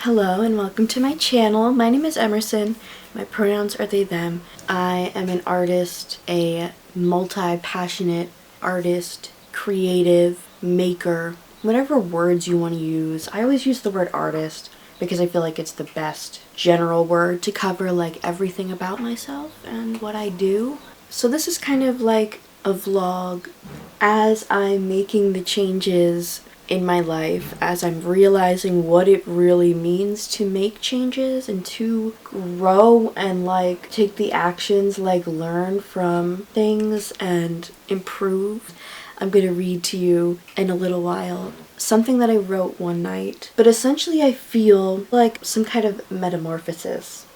Hello and welcome to my channel. My name is Emerson. My pronouns are they, them. I am an artist, a multi-passionate artist, creative, maker, whatever words you want to use. I always use the word artist because I feel like it's the best general word to cover like everything about myself and what I do. So this is kind of like a vlog as I'm making the changes in my life, as I'm realizing what it really means to make changes and to grow and like take the actions, like learn from things and improve. I'm gonna read to you in a little while something that I wrote one night, but essentially I feel like some kind of metamorphosis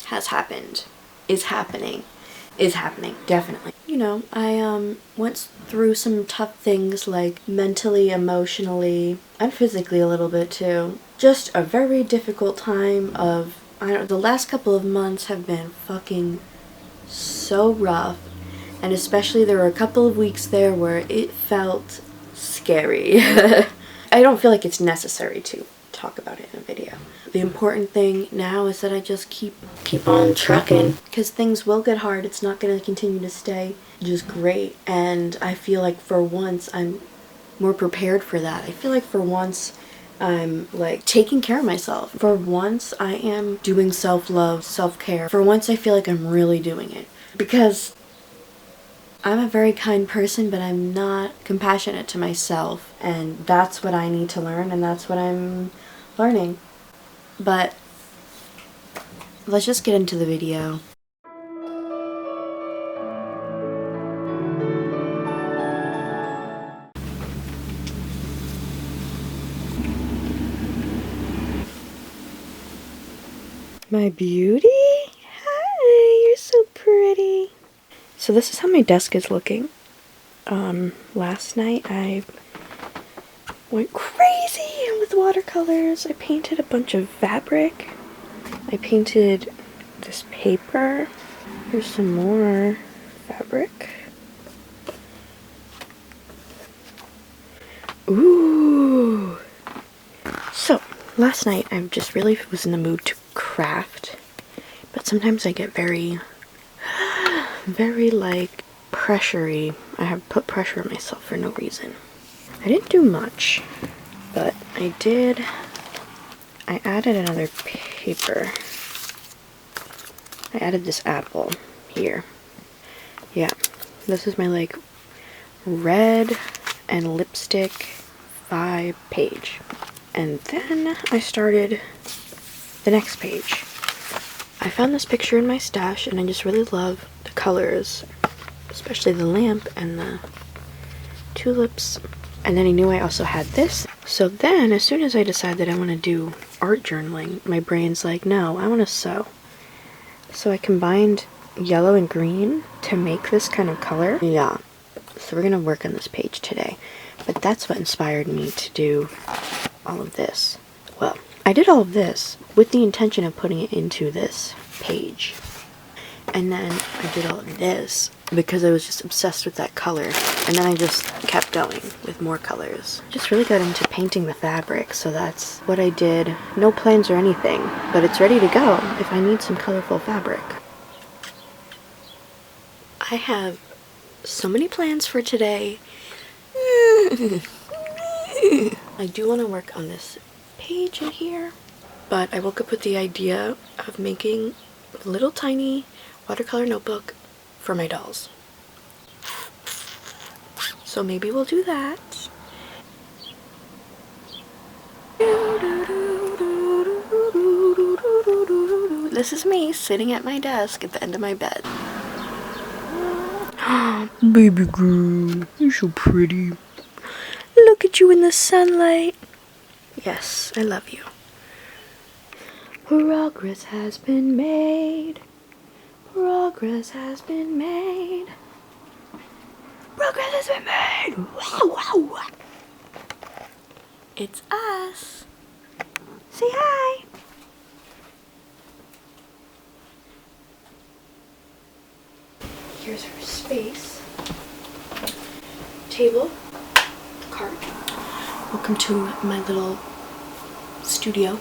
has happened, is happening, definitely. You know, I went through some tough things like mentally, emotionally, and physically a little bit too. Just a very difficult time of, I don't know, the last couple of months have been fucking so rough, and especially there were a couple of weeks there where it felt scary. I don't feel like it's necessary to talk about it in a video. The important thing now is that I just keep on trucking, because things will get hard. It's not going to continue to stay just great, and I feel like for once I'm more prepared for that. I feel like for once I'm like taking care of myself. For once I am doing self-love, self-care. For once I feel like I'm really doing it, because I'm a very kind person, but I'm not compassionate to myself, and that's what I need to learn, and that's what I'm learning. But let's just get into the video. My beauty? Hi, you're so pretty. So this is how my desk is looking. Last night I went crazy with watercolors. I painted a bunch of fabric. I painted this paper. Here's some more fabric. Ooh! So, last night I just really was in the mood to craft, but sometimes I get very like pressury. I have put pressure on myself for no reason. I didn't do much, but I added another paper. I added this apple here. Yeah, this is my like red and lipstick vibe page. And then I started the next page. I found this picture in my stash and I just really love the colors, especially the lamp and the tulips. And then I knew I also had this. So then as soon as I decide that I want to do art journaling, my brain's like, no, I want to sew. So I combined yellow and green to make this kind of color. Yeah, so we're gonna work on this page today. But that's what inspired me to do all of this. Well, I did all of this with the intention of putting it into this page. And then I did all of this because I was just obsessed with that color. And then I just kept going with more colors. Just really got into painting the fabric, so that's what I did. No plans or anything, but it's ready to go if I need some colorful fabric. I have so many plans for today. I do want to work on this page in here, but I woke up with the idea of making a little tiny watercolor notebook for my dolls. So maybe we'll do that. This is me sitting at my desk at the end of my bed. Baby girl, you're so pretty. Look at you in the sunlight. Yes, I love you. Progress has been made. Progress has been made. Progress has been made. Wow, wow. It's us. Say hi. Here's her space. Table. Cart. Welcome to my little studio.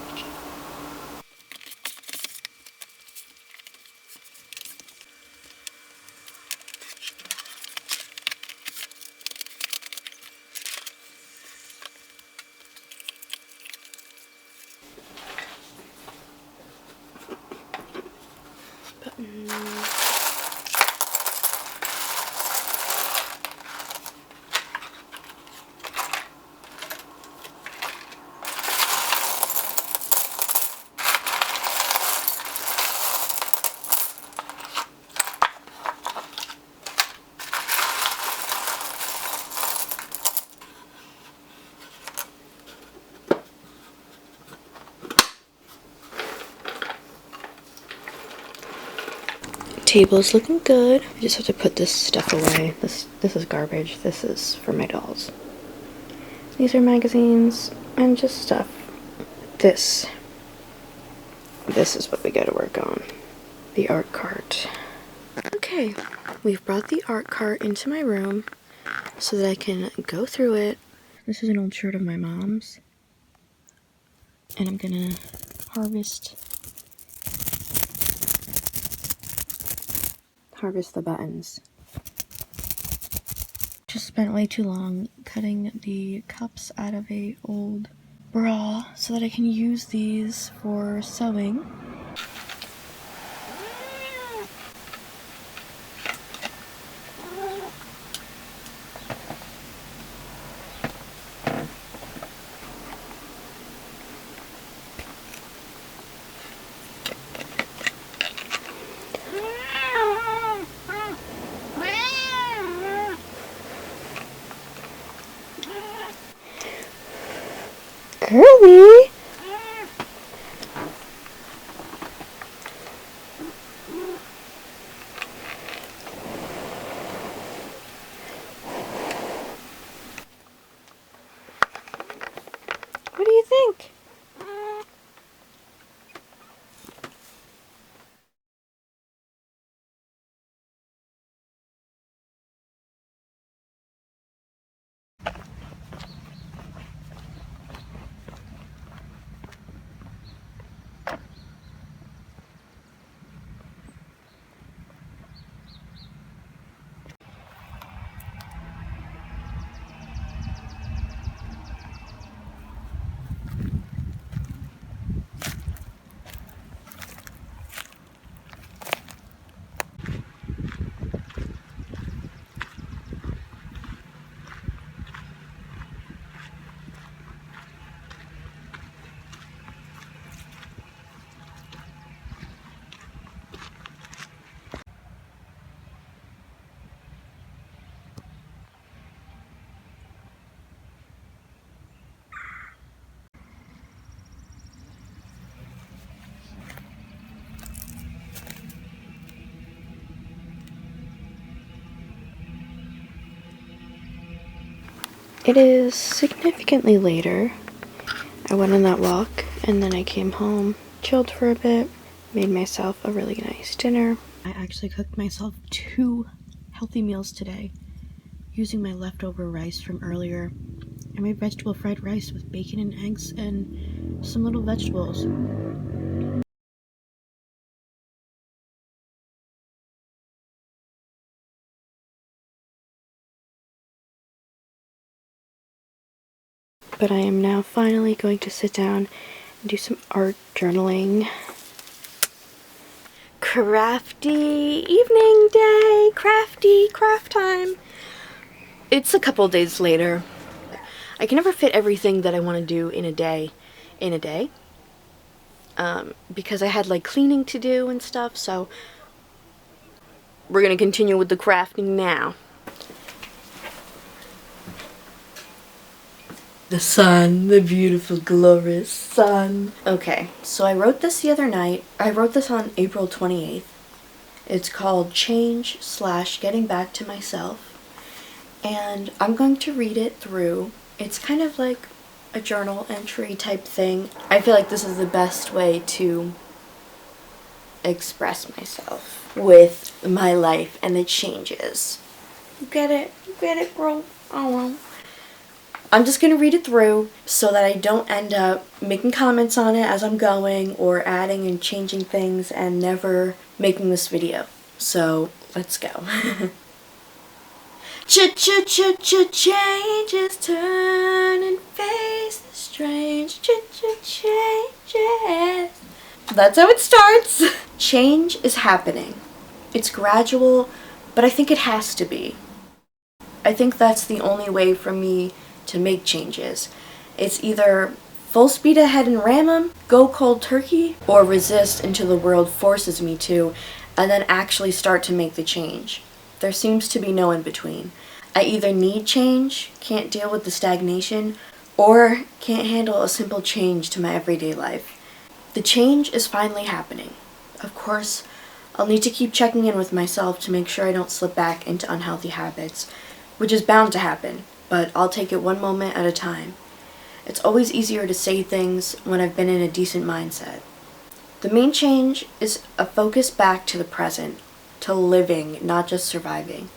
Table's looking good. I just have to put this stuff away. This is garbage. This is for my dolls. These are magazines and just stuff. This is what we gotta work on. The art cart. Okay, we've brought the art cart into my room so that I can go through it. This is an old shirt of my mom's. And I'm gonna harvest the buttons. Just spent way too long cutting the cups out of a old bra so that I can use these for sewing. Girly! What do you think? It is significantly later. I went on that walk and then I came home, chilled for a bit, made myself a really nice dinner. I actually cooked myself 2 healthy meals today using my leftover rice from earlier. I made vegetable fried rice with bacon and eggs and some little vegetables. But I am now finally going to sit down and do some art journaling. Crafty evening day, craft time. It's a couple days later. I can never fit everything that I want to do in a day because I had like cleaning to do and stuff, so we're gonna continue with the crafting now. The sun, the beautiful, glorious sun. Okay, so I wrote this the other night. I wrote this on April 28th. It's called Change/Getting Back to Myself. And I'm going to read it through. It's kind of like a journal entry type thing. I feel like this is the best way to express myself with my life and the changes. You get it? You get it, bro? Oh well. I'm just going to read it through so that I don't end up making comments on it as I'm going or adding and changing things and never making this video. So let's go. Changes, turn and face the strange changes. That's how it starts. Change is happening. It's gradual, but I think it has to be. I think that's the only way for me to make changes. It's either full speed ahead and ram 'em, go cold turkey, or resist until the world forces me to, and then actually start to make the change. There seems to be no in between. I either need change, can't deal with the stagnation, or can't handle a simple change to my everyday life. The change is finally happening. Of course, I'll need to keep checking in with myself to make sure I don't slip back into unhealthy habits, which is bound to happen, but I'll take it one moment at a time. It's always easier to say things when I've been in a decent mindset. The main change is a focus back to the present, to living, not just surviving.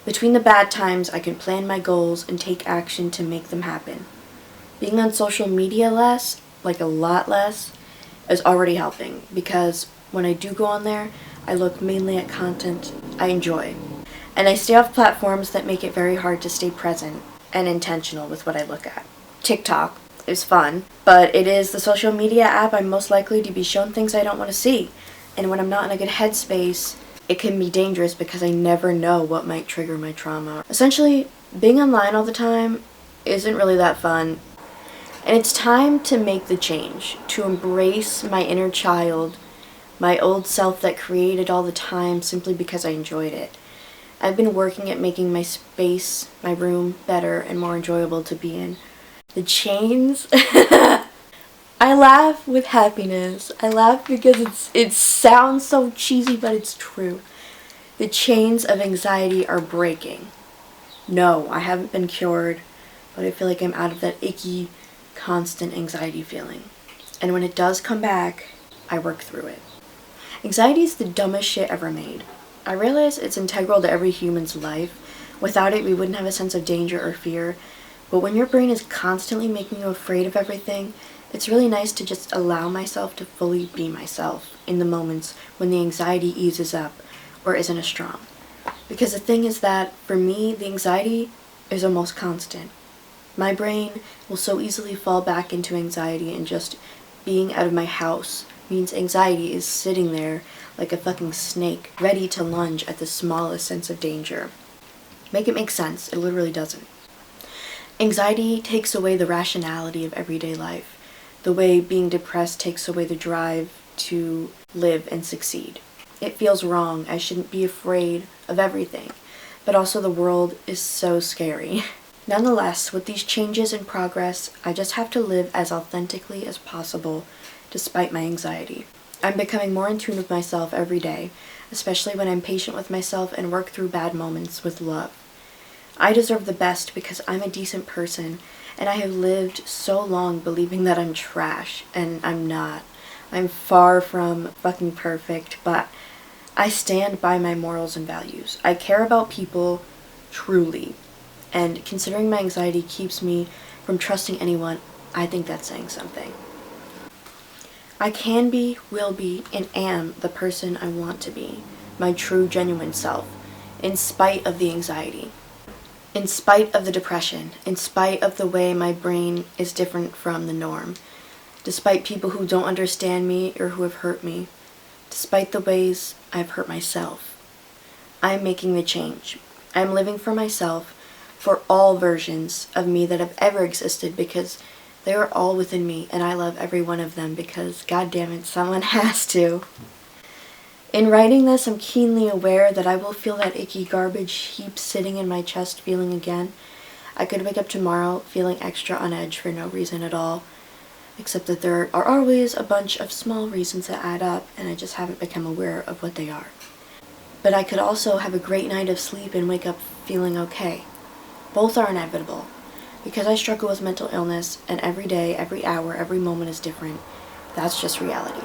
Between the bad times, I can plan my goals and take action to make them happen. Being on social media less, like a lot less, is already helping because when I do go on there, I look mainly at content I enjoy. And I stay off platforms that make it very hard to stay present and intentional with what I look at. TikTok is fun, but it is the social media app I'm most likely to be shown things I don't want to see. And when I'm not in a good headspace, it can be dangerous because I never know what might trigger my trauma. Essentially, being online all the time isn't really that fun. And it's time to make the change, to embrace my inner child, my old self that created all the time simply because I enjoyed it. I've been working at making my space, my room, better and more enjoyable to be in. The chains. I laugh with happiness. I laugh because it sounds so cheesy, but it's true. The chains of anxiety are breaking. No, I haven't been cured, but I feel like I'm out of that icky, constant anxiety feeling. And when it does come back, I work through it. Anxiety is the dumbest shit ever made. I realize it's integral to every human's life. Without it, we wouldn't have a sense of danger or fear. But when your brain is constantly making you afraid of everything, it's really nice to just allow myself to fully be myself in the moments when the anxiety eases up or isn't as strong. Because the thing is that, for me, the anxiety is almost constant. My brain will so easily fall back into anxiety, and just being out of my house means anxiety is sitting there like a fucking snake, ready to lunge at the smallest sense of danger. Make it make sense. It literally doesn't. Anxiety takes away the rationality of everyday life, the way being depressed takes away the drive to live and succeed. It feels wrong. I shouldn't be afraid of everything, but also the world is so scary. Nonetheless, with these changes in progress, I just have to live as authentically as possible despite my anxiety. I'm becoming more in tune with myself every day, especially when I'm patient with myself and work through bad moments with love. I deserve the best because I'm a decent person, and I have lived so long believing that I'm trash, and I'm not. I'm far from fucking perfect, but I stand by my morals and values. I care about people truly, and considering my anxiety keeps me from trusting anyone, I think that's saying something. I can be, will be, and am the person I want to be, my true, genuine self, in spite of the anxiety, in spite of the depression, in spite of the way my brain is different from the norm, despite people who don't understand me or who have hurt me, despite the ways I've hurt myself. I am making the change. I am living for myself, for all versions of me that have ever existed, because they are all within me, and I love every one of them because, god damn it, someone has to. In writing this, I'm keenly aware that I will feel that icky garbage heap sitting in my chest feeling again. I could wake up tomorrow feeling extra on edge for no reason at all, except that there are always a bunch of small reasons that add up, and I just haven't become aware of what they are. But I could also have a great night of sleep and wake up feeling okay. Both are inevitable. Because I struggle with mental illness, and every day, every hour, every moment is different, that's just reality.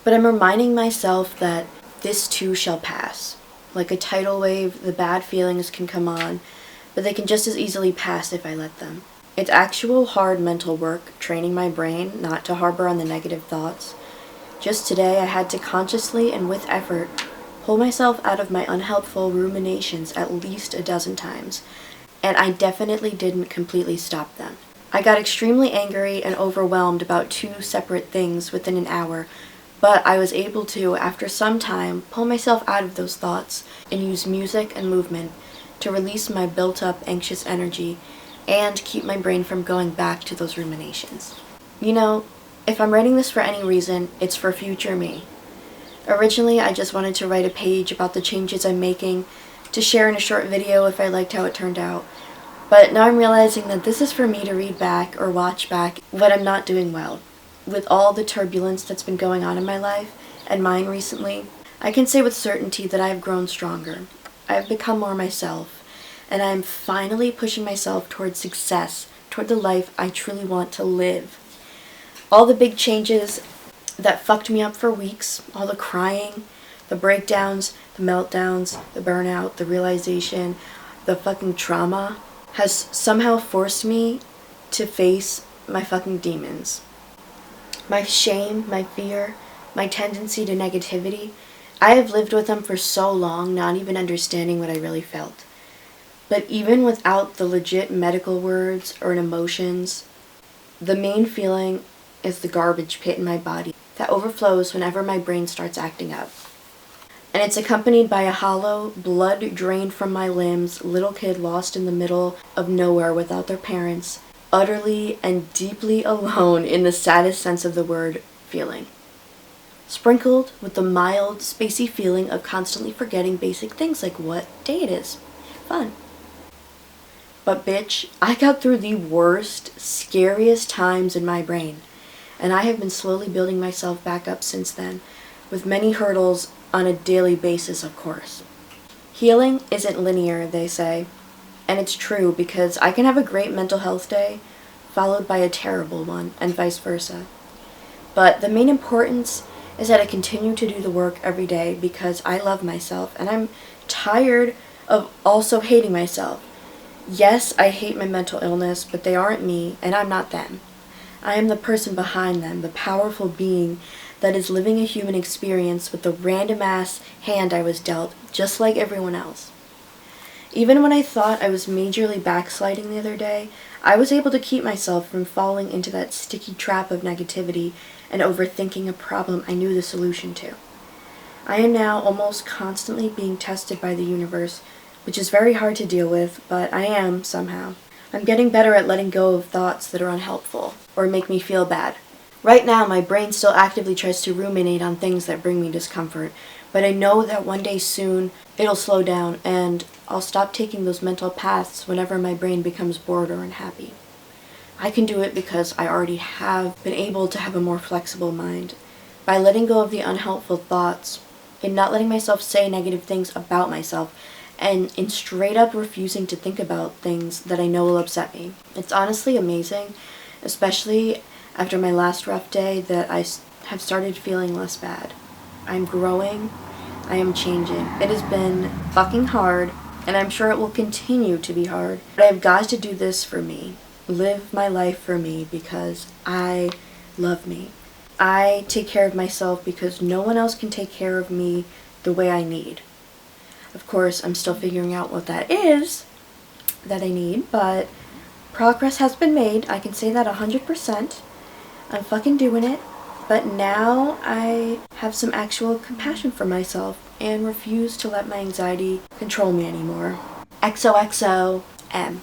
But I'm reminding myself that this too shall pass. Like a tidal wave, the bad feelings can come on, but they can just as easily pass if I let them. It's actual hard mental work, training my brain not to harbor on the negative thoughts. Just today, I had to consciously and with effort pull myself out of my unhelpful ruminations at least a dozen times, and I definitely didn't completely stop them. I got extremely angry and overwhelmed about two separate things within an hour, but I was able to, after some time, pull myself out of those thoughts and use music and movement to release my built-up anxious energy and keep my brain from going back to those ruminations. You know, if I'm writing this for any reason, it's for future me. Originally, I just wanted to write a page about the changes I'm making to share in a short video if I liked how it turned out. But now I'm realizing that this is for me to read back or watch back when I'm not doing well. With all the turbulence that's been going on in my life and mine recently, I can say with certainty that I have grown stronger. I have become more myself, and I am finally pushing myself towards success, toward the life I truly want to live. All the big changes that fucked me up for weeks, all the crying, the breakdowns, the meltdowns, the burnout, the realization, the fucking trauma, has somehow forced me to face my fucking demons. My shame, my fear, my tendency to negativity, I have lived with them for so long, not even understanding what I really felt. But even without the legit medical words or emotions, the main feeling is the garbage pit in my body that overflows whenever my brain starts acting up. And it's accompanied by a hollow, blood drained from my limbs, little kid lost in the middle of nowhere without their parents, utterly and deeply alone in the saddest sense of the word, feeling. Sprinkled with the mild, spacey feeling of constantly forgetting basic things like what day it is. Fun. But bitch, I got through the worst, scariest times in my brain, and I have been slowly building myself back up since then, with many hurdles on a daily basis, of course. Healing isn't linear, they say, and it's true because I can have a great mental health day followed by a terrible one, and vice versa. But the main importance is that I continue to do the work every day because I love myself, and I'm tired of also hating myself. Yes, I hate my mental illness, but they aren't me, and I'm not them. I am the person behind them, the powerful being that is living a human experience with the random-ass hand I was dealt, just like everyone else. Even when I thought I was majorly backsliding the other day, I was able to keep myself from falling into that sticky trap of negativity and overthinking a problem I knew the solution to. I am now almost constantly being tested by the universe, which is very hard to deal with, but I am, somehow. I'm getting better at letting go of thoughts that are unhelpful or make me feel bad. Right now, my brain still actively tries to ruminate on things that bring me discomfort, but I know that one day soon it'll slow down and I'll stop taking those mental paths whenever my brain becomes bored or unhappy. I can do it because I already have been able to have a more flexible mind. By letting go of the unhelpful thoughts and not letting myself say negative things about myself, and in straight up refusing to think about things that I know will upset me. It's honestly amazing, especially after my last rough day, that I have started feeling less bad. I'm growing, I am changing. It has been fucking hard, and I'm sure it will continue to be hard, but I've got to do this for me. Live my life for me because I love me. I take care of myself because no one else can take care of me the way I need. Of course, I'm still figuring out what that is that I need, but progress has been made. I can say that 100%. I'm fucking doing it. But now I have some actual compassion for myself and refuse to let my anxiety control me anymore. XOXO M.